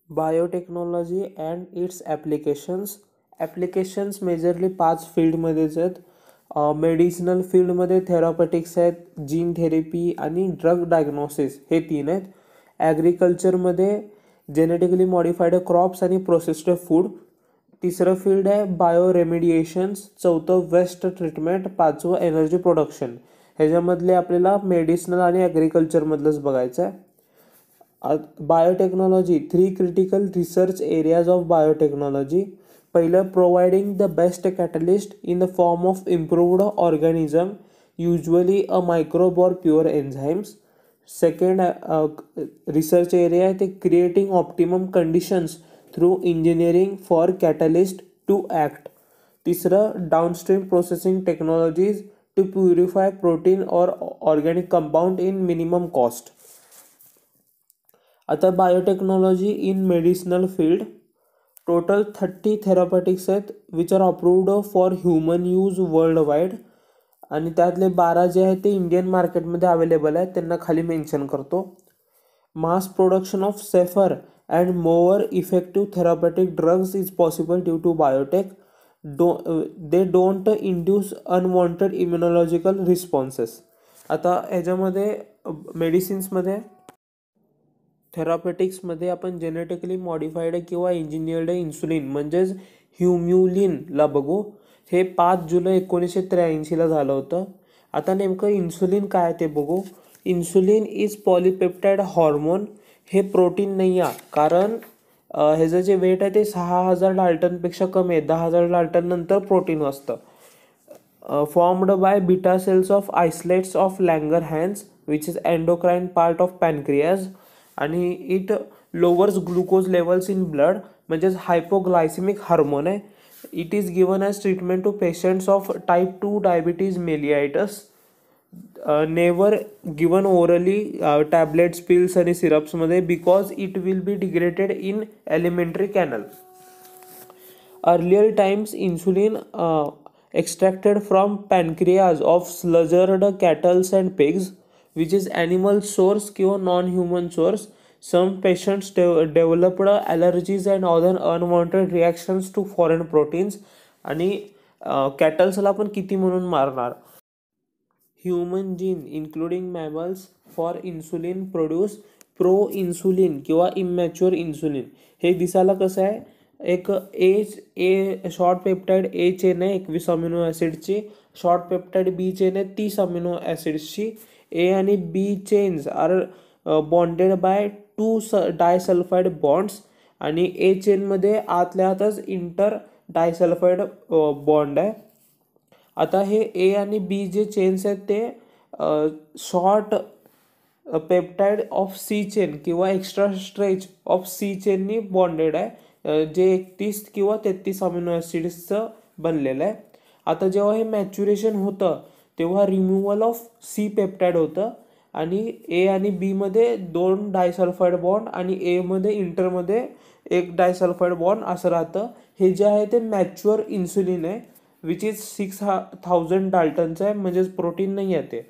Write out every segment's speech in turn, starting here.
Biotechnology and its applications majorly 5 फील्डमध्येच आहेत. Medicinal फील्डमध्ये थेरापेटिक्स आहेत, जीन थेरपी आणि ड्रग डायग्नोसिस हे 3 आहेत. ॲग्रिकल्चरमध्ये जेनेटिकली मॉडिफाईड क्रॉप्स आणि प्रोसेस्ड फूड. तिसरं फील्ड आहे बायो रेमेडिएशन्स. चौथं वेस्ट ट्रीटमेंट. पाचवं एनर्जी प्रोडक्शन. ह्याच्यामधले आपल्याला मेडिसिनल आणि ॲग्रिकल्चरमधलंच बघायचं आहे. Biotechnology 3 critical research areas of biotechnology. पहिलं, providing the best catalyst in the form of improved organism, usually a microbe or pure enzymes. Second research area आहे ते creating optimum conditions through engineering for catalyst to act. तिसरं, downstream processing technologies to purify protein और organic compound in minimum cost. आता biotechnology in medicinal field. Total 30 therapeutics आहेत which are approved for human use worldwide. आणि त्यातले 12 जे आहेत ते Indian मार्केटमध्ये अवेलेबल आहेत, त्यांना खाली मेन्शन करतो. Mass production of safer and more effective therapeutic drugs is possible due to biotech. They don't induce unwanted immunological responses. आता ह्याच्यामध्ये मेडिसिन्समध्ये थेरापेटिक्समध्ये आपण जेनेटिकली मॉडिफाईड किंवा इंजिनियर्ड इन्सुलिन म्हणजेच ह्युम्युलिनला बघू. हे 5 जुलै 1983ला झालं होतं. आता नेमकं इन्सुलिन काय ते बघू. Insulin is polypeptide hormone. हे प्रोटीन नाही आहे, कारण ह्याचं जे वेट आहे ते 6000 डाल्टनपेक्षा कमी आहे. 10,000 डाल्टन नंतर प्रोटीन असतं. Formed by beta cells of islets of Langerhans which is endocrine part of pancreas. आणि it lowers glucose levels in blood, म्हणजेच हायपोग्लायसेमिक हार्मोन आहे. It is given as treatment to patients of type 2 diabetes mellitus. Never given orally tablets, pills आणि सिरप्समध्ये because it will be degraded in alimentary canal. Earlier times insulin extracted from pancreas of slaughtered cattle and pigs, which is animal source किंवा non-human source. Some patients developed allergies and other unwanted reactions to foreign proteins. आणि कॅटल्सला आपण किती म्हणून मारणार. Human gene including mammals for insulin produce pro insulin किंवा immature insulin. हे दिसायला कसं आहे, एक A short peptide A chain आहे 21 अमिनो ॲसिडची, शॉर्ट पेप्टाईड बी चेन आहे 30 अमिनो ॲसिड्सची. ए आणि B chains are bonded by 2 disulphide bonds आणि ए चेनमध्ये आतल्या आतच इंटर डायसल्फाईड बॉन्ड आहे. आता हे ए आणि बी जे चेन्स आहेत ते short peptide of C chain किंवा एक्स्ट्रा स्ट्रेच ऑफ सी चेननी बॉन्डेड आहे, जे 31 किंवा 33 अमिनो ॲसिड्सचं बनलेलं आहे. आता जेव्हा हे मॅच्युरेशन होतं तेव्हा रिमूव्हल ऑफ सी पेप्टाईड होतं आणि ए आणि बीमध्ये 2 डायसल्फाईड बॉन्ड आणि एमध्ये इंटरमध्ये 1 डायसल्फाईड बॉन्ड असं राहतं. हे जे आहे ते मॅच्युअर इन्सुलिन आहे विच इज 6000 डाल्टनचं आहे, म्हणजेच प्रोटीन नाही आहे ते.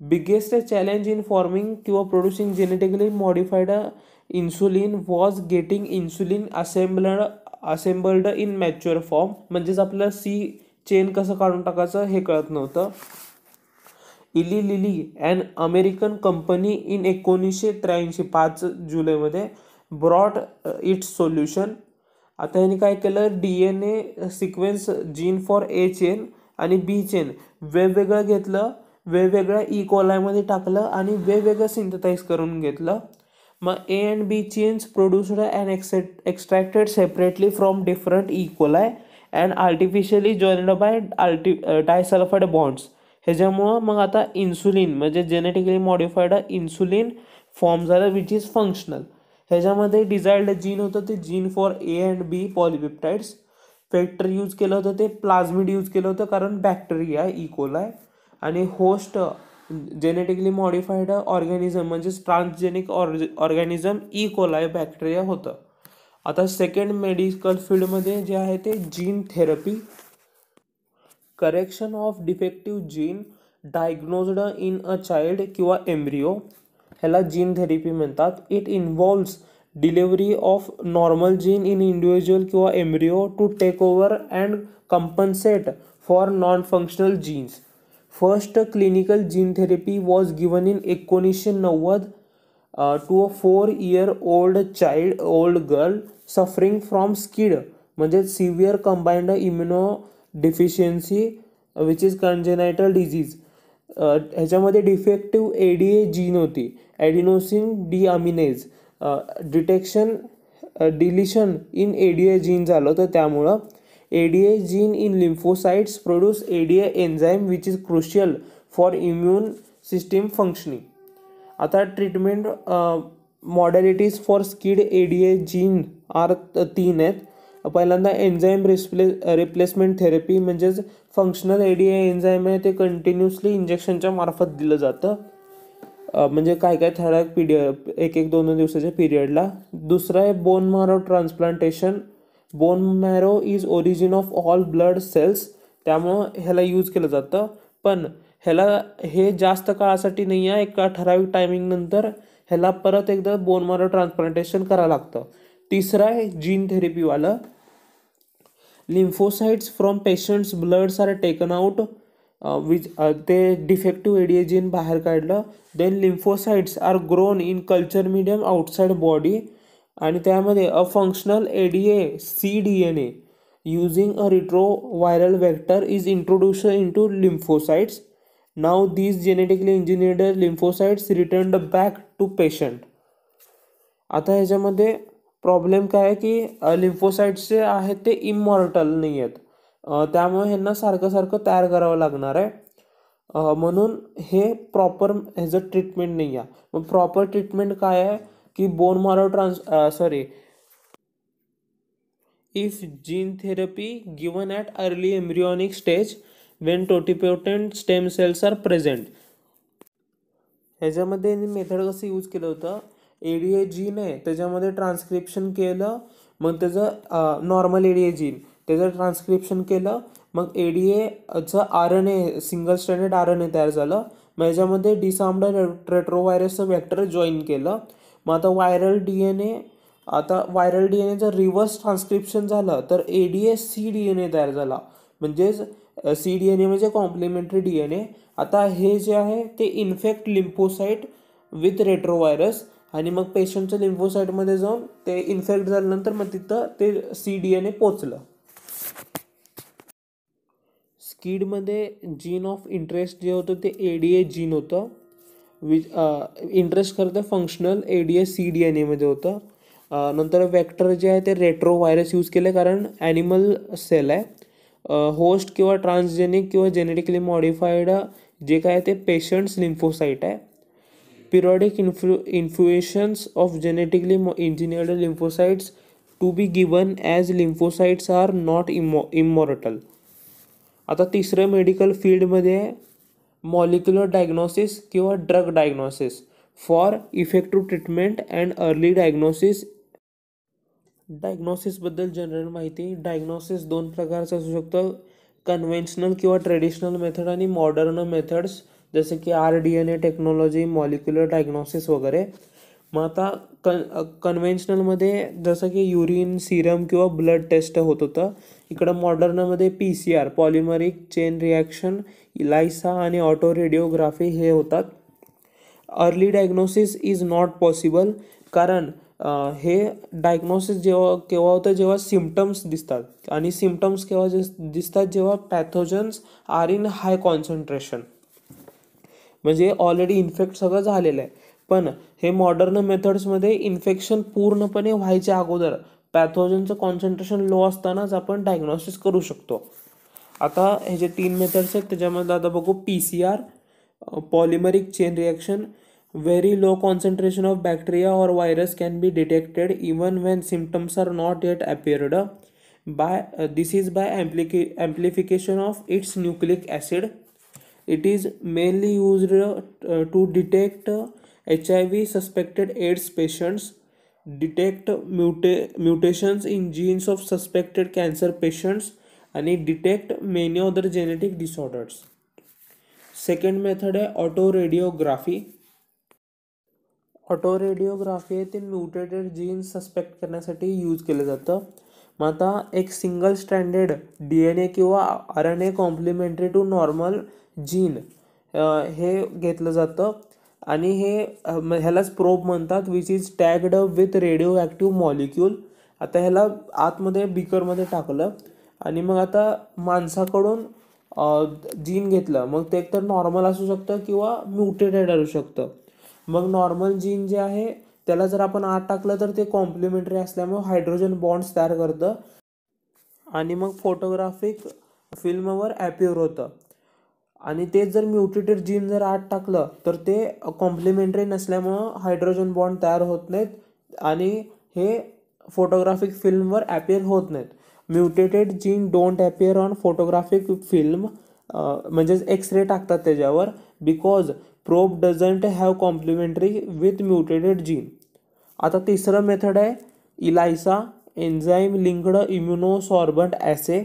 बिगेस्ट चॅलेंज इन फॉर्मिंग किंवा producing genetically modified insulin was getting insulin assembled in mature form. म्हणजेच आपल्याला सी चेन कसं काढून टाकायचं हे कळत नव्हतं. इली lily and American company in 1983 5 जुलैमध्ये ब्रॉट इट्स सोल्युशन. आता ह्याने काय केलं, DNA sequence gene for A chain आणि बी चेन वेगवेगळं घेतलं, वेगवेगळ्या कोलायमध्ये टाकलं आणि वेगवेगळं सिंथेसाइज करून घेतलं. मग A and B chains produced and extracted separately from different coli and artificially joined by disulphide bonds. ह्याच्यामुळं मग आता इन्सुलिन म्हणजे जेनेटिकली मॉडिफाईड इन्सुलिन फॉर्म झालं विच इज फंक्शनल. ह्याच्यामध्ये डिझायर्ड जीन होतं ते gene for A and B polypeptides. Vector use केलं होतं ते प्लाझमिड यूज केलं होतं कारण बॅक्टेरिया कोलाय. आणि होस्ट जेनेटिकली मॉडिफाईड ऑर्गॅनिझम म्हणजेच ट्रान्सजेनिक ऑर्गॅनिझम कोलाय बॅक्टेरिया होतं. आता सेकंड मेडिकल फील्डमध्ये जे आहे ते gene therapy. Correction of defective gene diagnosed in a child किंवा एम्ब्रिओ ह्याला जीन थेरपी म्हणतात. It involves delivery of normal gene in individual किंवा embryo to take over and compensate for non functional genes. First clinical gene therapy was given in 1990 to a 4-year old girl suffering from SCID म्हणजे severe combined immuno deficiency which is congenital disease. ह्याच्यामध्ये defective ADA gene होती, adenosine deaminase. Deletion in ADA gene झालं, तर त्यामुळं ADA gene in lymphocytes produce ADA enzyme which is crucial for immune system functioning. आता treatment modalities for SCID ADA gene are 3 आहेत. पहिल्यांदा enzyme replacement therapy, म्हणजेच functional ADA enzyme आहे ते continuously इंजेक्शनच्या मार्फत दिलं जातं, म्हणजे काय ठराविक पिरियड 1-2 दिवसाच्या पिरियडला. दुसरं आहे bone marrow transplantation. Bone marrow is origin of all blood cells, त्यामुळं ह्याला यूज केलं जातं. पण हे जास्त काळासाठी नाही आहे, एका ठराविक टायमिंग नंतर ह्याला परत एकदा बोन मॅरो ट्रान्सप्लांटेशन करावं लागतं. तिसरं आहे जीन थेरपीवालं. Lymphocytes from patients bloods are taken out ते डिफेक्टिव्ह ADA जीन बाहेर काढलं. Then lymphocytes are grown in culture medium outside body, आणि त्यामध्ये a functional ADA cDNA using a retroviral vector is introduced into lymphocytes. Now these genetically engineered lymphocytes returned back to patient. आता ह्याच्यामध्ये problem काय आहे की lymphocytes जे आहेत ते इमॉर्टल नाही आहेत, त्यामुळे ह्यांना सारखं तयार करावं लागणार आहे. म्हणून हे प्रॉपर ह्याचं ट्रीटमेंट नाही आहे. मग प्रॉपर ट्रीटमेंट काय आहे की bone marrow if gene therapy given at early embryonic stage when totipotent stem cells are present. ह्याच्यामध्ये मेथड कसं यूज केलं होतं, ADA जीन आहे त्याच्यामध्ये ट्रान्सक्रिप्शन केलं, मग त्याचं नॉर्मल ADA जीन त्याचं ट्रान्सक्रिप्शन केलं, मग ADAचं RNA सिंगल स्ट्रँडेड RNA तयार झालं. मग ह्याच्यामध्ये डिसआर्म्ड रेट्रोव्हायरसचं व्हेक्टर जॉईन केलं. मग आता व्हायरल DNAचं रिव्हर्स ट्रान्सक्रिप्शन झालं तर ADA cDNA तयार झाला, म्हणजेच cDNA म्हणजे कॉम्प्लिमेंटरी DNA. आता हे जे आहे ते इन्फेक्ट लिम्फोसाइट विथ रेट्रोव्हायरस, आणि मग पेशंटच्या लिम्फोसाइटमध्ये जाऊन ते इन्फेक्ट झाल्यानंतर मग तिथं ते cDNA पोचलं. स्किडमध्ये जीन ऑफ इंटरेस्ट जे होतं ते ADA जीन होतं, इंटरेस्ट करतं फंक्शनल ADA cDNA मध्ये होतं. नंतर वेक्टर जे आहे ते रेट्रोव्हायरस यूज केले, कारण ॲनिमल सेल आहे. होस्ट किंवा ट्रान्सजेनिक किंवा जेनेटिकली मॉडिफाईड जे काय ते पेशंट्स लिम्फोसाइट आहे. Periodic infusions of genetically engineered lymphocytes to be given as lymphocytes are not immortal. आता तिसरं मेडिकल फील्डमध्ये मॉलिक्युलर डायग्नोसिस किंवा drug diagnosis for effective treatment and early diagnosis. डायग्नोसिसबद्दल जनरल माहिती. डायग्नोसिस 2 प्रकारचं असू शकतं, कन्व्हेन्शनल किंवा ट्रेडिशनल मेथड आणि मॉडर्न मेथड्स, जसे की rDNA टेक्नॉलॉजी, मॉलिक्युलर डायग्नोसिस वगैरे. मग आता कन्व्हेन्शनलमध्ये जसं की युरिन, सिरम किंवा ब्लड टेस्ट होत होतं. इकडं मॉडर्नमध्ये PCR पॉलिमरिक चेन रिॲक्शन, इलायसा आणि ऑटो रेडिओग्राफी हे होतात. Early diagnosis is not possible, कारण हे डायग्नोसिस केव्हा होतं जेव्हा सिम्पटम्स दिसतात, आणि सिम्पटम्स केव्हा दिसतात जेव्हा pathogens are in high concentration, म्हणजे ऑलरेडी इन्फेक्ट सगळं झालेलं आहे. पण हे मॉडर्न मेथड्समध्ये इन्फेक्शन पूर्णपणे व्हायच्या अगोदर पॅथोजनचं कॉन्सन्ट्रेशन लो असतानाच आपण डायग्नोसिस करू शकतो. आता हे जे 3 मेथड्स आहेत त्याच्यामध्ये आता बघू. PCR polymeric chain reaction, very low concentration of bacteria or virus can be detected even when symptoms are not yet appeared. This is by amplification of its nucleic acid. It is mainly used to detect HIV suspected AIDS patients, detect mutations in genes of suspected cancer patients, and detect many other genetic disorders. Second method है autoradiography. Autoradiography ते mutated genes suspect करण्यासाठी use केलं जातं. मग आता एक single stranded DNA किंवा RNA complementary to normal gene हे घेतलं जातं आणि ह्यालाच प्रोब म्हणतात, which is tagged with radioactive molecule. आता ह्याला आतमध्ये बिकरमध्ये टाकलं आणि मग आता माणसाकडून जीन घेतलं, मग ते एकतर नॉर्मल असू शकतं किंवा म्युटेटेड असू शकतं. मग नॉर्मल जीन जे आहे त्याला जर आपण आत टाकलं तर ते कॉम्प्लिमेंटरी असल्यामुळे हायड्रोजन बॉन्ड्स तयार करतं आणि मग फोटोग्राफिक फिल्मवर ॲपिअर होतं. आणि तेच जर म्युटेटेड जीन जर आत टाकलं तर ते कॉम्प्लिमेंटरी नसल्यामुळं हायड्रोजन बॉन्ड तयार होत नाहीत आणि हे फोटोग्राफिक फिल्मवर ॲपिअर होत नाहीत. Mutated gene don't appear on photographic film, म्हणजेच एक्सरे टाकतात त्याच्यावर, because probe doesn't have complementary with mutated gene. आता तिसरं मेथड आहे इलायसा, एन्झाईम लिंक्ड इम्युनोसॉर्बंट ॲसे.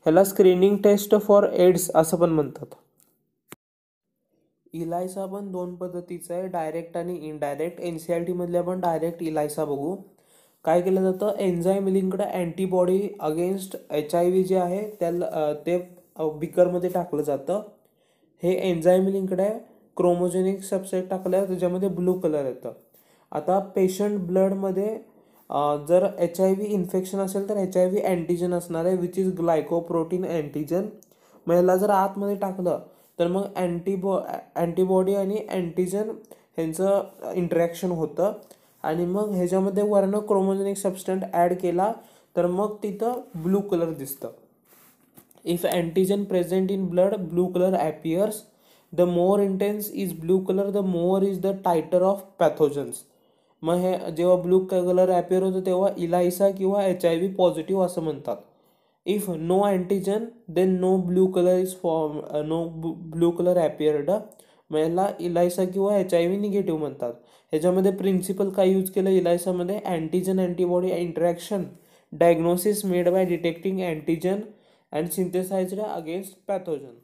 ह्याला स्क्रीनिंग टेस्ट फॉर एड्स असं पण म्हणतात. इलायसा पण दोन पद्धतीचं आहे, डायरेक्ट आणि इनडायरेक्ट. NCERT मधले आपण डायरेक्ट इलायसा बघू. काय केलं जातं, enzyme linked antibody against HIV जे आहे त्याला ते बिकरमध्ये टाकलं जातं. हे एन्झाईम लिंक्ड आहे, क्रोमोजेनिक सबसेट टाकल्यावर त्याच्यामध्ये ब्लू कलर येतं. आता पेशंट ब्लडमध्ये जर HIV इन्फेक्शन असेल तर HIV अँटीजन असणार आहे, विच इज ग्लायकोप्रोटीन अँटीजन. मग ह्याला जर आतमध्ये टाकलं तर मग अँटीबॉडी आणि अँटीजन ह्यांचं इंटरॅक्शन होतं आणि मग ह्याच्यामध्ये वरनं क्रोमोजेनिक सबस्टंट ॲड केला तर मग तिथं ब्लू कलर दिसतं. If antigen present in blood, blue colour appears. The more intense is blue colour, the more is the titre of pathogens. मग हे जेव्हा ब्लू कलर ॲपियर होतं तेव्हा इलायसा किंवा HIV पॉझिटिव्ह असं म्हणतात. If no antigen then no blue colour is form, no blue colour appeared. मग याला इलायसा किंवा HIV निगेटिव्ह म्हणतात. ह्याच्यामध्ये प्रिन्सिपल काय यूज केलं इलायसामध्ये, antigen antibody interaction, diagnosis made by detecting antigen and synthesised against pathogen.